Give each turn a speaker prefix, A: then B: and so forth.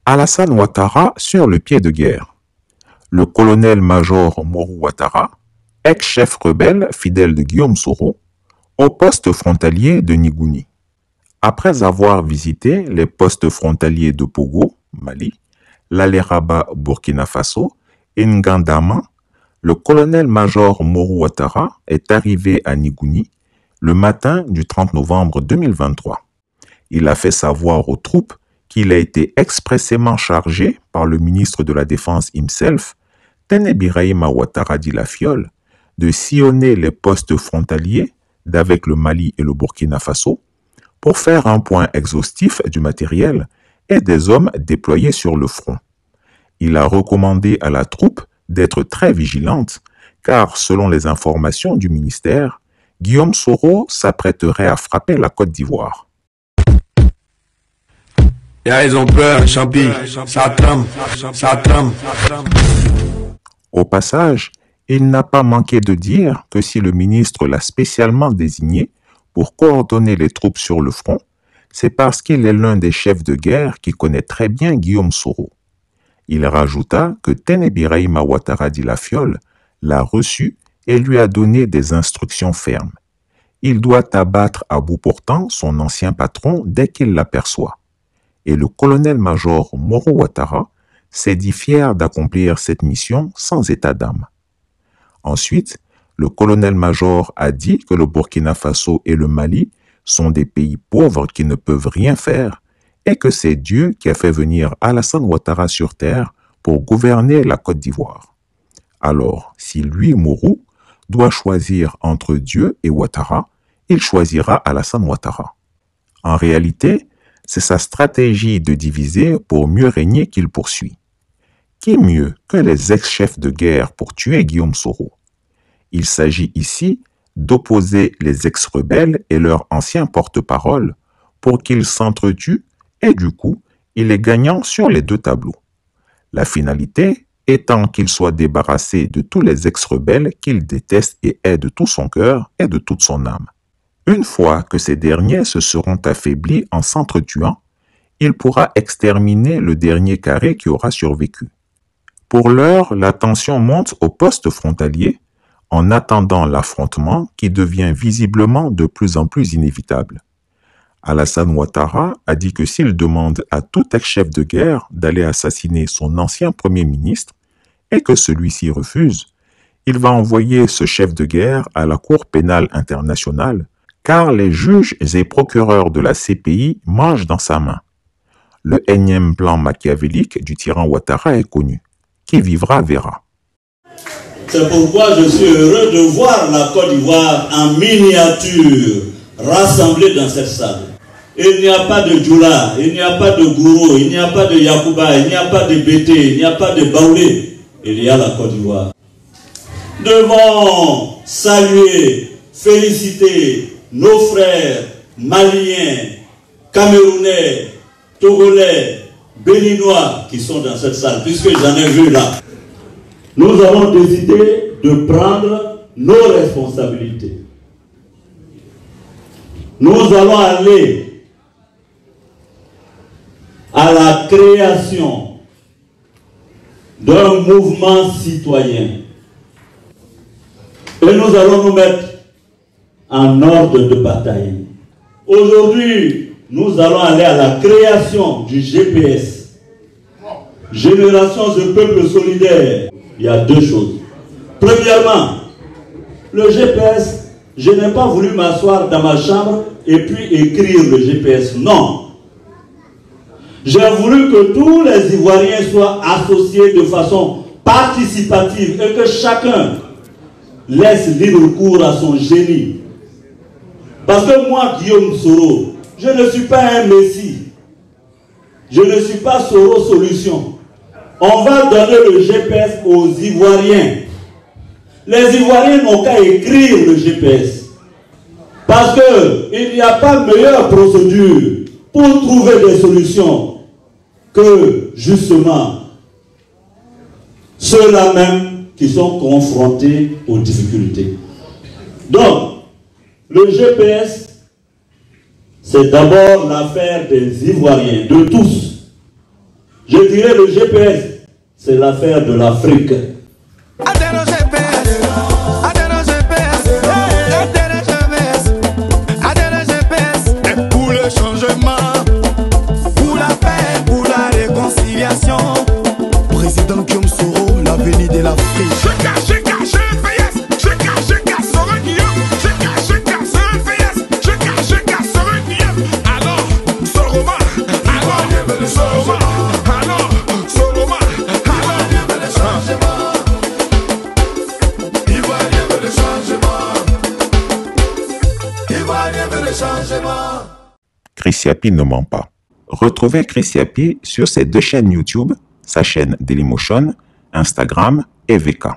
A: Alassane Ouattara sur le pied de guerre. Le colonel-major Mourou Ouattara, ex-chef rebelle fidèle de Guillaume Soro, au poste frontalier de Nigouni. Après avoir visité les postes frontaliers de Pogo, Mali, Lalé-Rabat, Burkina Faso et Ngandama, le colonel-major Mourou Ouattara est arrivé à Nigouni le matin du 30 novembre 2023. Il a fait savoir aux troupes qu'il a été expressément chargé par le ministre de la Défense himself, Tene Birahima Ouattara dit la Fiole, de sillonner les postes frontaliers d'avec le Mali et le Burkina Faso pour faire un point exhaustif du matériel et des hommes déployés sur le front. Il a recommandé à la troupe d'être très vigilante car, selon les informations du ministère, Guillaume Soro s'apprêterait à frapper la Côte d'Ivoire.
B: Ils ont peur, Champi, ça tremble, ça tremble.
A: Au passage, il n'a pas manqué de dire que si le ministre l'a spécialement désigné pour coordonner les troupes sur le front, c'est parce qu'il est l'un des chefs de guerre qui connaît très bien Guillaume Soro. Il rajouta que Tene Birahima Ouattara dit la Fiole l'a reçu et lui a donné des instructions fermes. Il doit abattre à bout portant son ancien patron dès qu'il l'aperçoit. Et le colonel-major Mourou Ouattara s'est dit fier d'accomplir cette mission sans état d'âme. Ensuite, le colonel-major a dit que le Burkina Faso et le Mali sont des pays pauvres qui ne peuvent rien faire et que c'est Dieu qui a fait venir Alassane Ouattara sur terre pour gouverner la Côte d'Ivoire. Alors, si lui, Mourou, doit choisir entre Dieu et Ouattara, il choisira Alassane Ouattara. En réalité, c'est sa stratégie de diviser pour mieux régner qu'il poursuit. Qui mieux que les ex-chefs de guerre pour tuer Guillaume Soro? Il s'agit ici d'opposer les ex-rebelles et leurs anciens porte-parole pour qu'ils s'entretuent et du coup, il est gagnant sur les deux tableaux. La finalité étant qu'il soit débarrassé de tous les ex-rebelles qu'il déteste et hait de tout son cœur et de toute son âme. Une fois que ces derniers se seront affaiblis en s'entretuant, il pourra exterminer le dernier carré qui aura survécu. Pour l'heure, la tension monte au poste frontalier en attendant l'affrontement qui devient visiblement de plus en plus inévitable. Alassane Ouattara a dit que s'il demande à tout ex-chef de guerre d'aller assassiner son ancien premier ministre et que celui-ci refuse, il va envoyer ce chef de guerre à la Cour pénale internationale car les juges et procureurs de la CPI mangent dans sa main. Le énième plan machiavélique du tyran Ouattara est connu. Qui vivra verra.
C: C'est pourquoi je suis heureux de voir la Côte d'Ivoire en miniature rassemblée dans cette salle. Il n'y a pas de Djoula, il n'y a pas de Gouro, il n'y a pas de Yacouba, il n'y a pas de Bété, il n'y a pas de Baoulé. Il y a la Côte d'Ivoire. Devons saluer, féliciter nos frères maliens, camerounais, togolais, béninois qui sont dans cette salle, puisque j'en ai vu là. Nous avons décidé de prendre nos responsabilités. Nous allons aller à la création d'un mouvement citoyen. Et nous allons nous mettre en ordre de bataille. Aujourd'hui, nous allons aller à la création du GPS. Génération de peuple solidaire. Il y a deux choses. Premièrement, le GPS, je n'ai pas voulu m'asseoir dans ma chambre et puis écrire le GPS. Non. J'ai voulu que tous les Ivoiriens soient associés de façon participative et que chacun laisse libre cours à son génie. Parce que moi, Guillaume Soro, je ne suis pas un messie. Je ne suis pas Soro Solution. On va donner le GPS aux Ivoiriens. Les Ivoiriens n'ont qu'à écrire le GPS. Parce qu'il n'y a pas meilleure procédure pour trouver des solutions que justement ceux-là même qui sont confrontés aux difficultés. Donc, le GPS, c'est d'abord l'affaire des Ivoiriens, de tous. Je dirais le GPS, c'est l'affaire de l'Afrique.
B: Pour le changement, pour la paix, pour la réconciliation. Président Guillaume Soro, l'avenir de l'Afrique.
A: Chris Yapi ne ment pas. Retrouvez Chris Yapi sur ses deux chaînes YouTube, sa chaîne Dailymotion, Instagram et VK.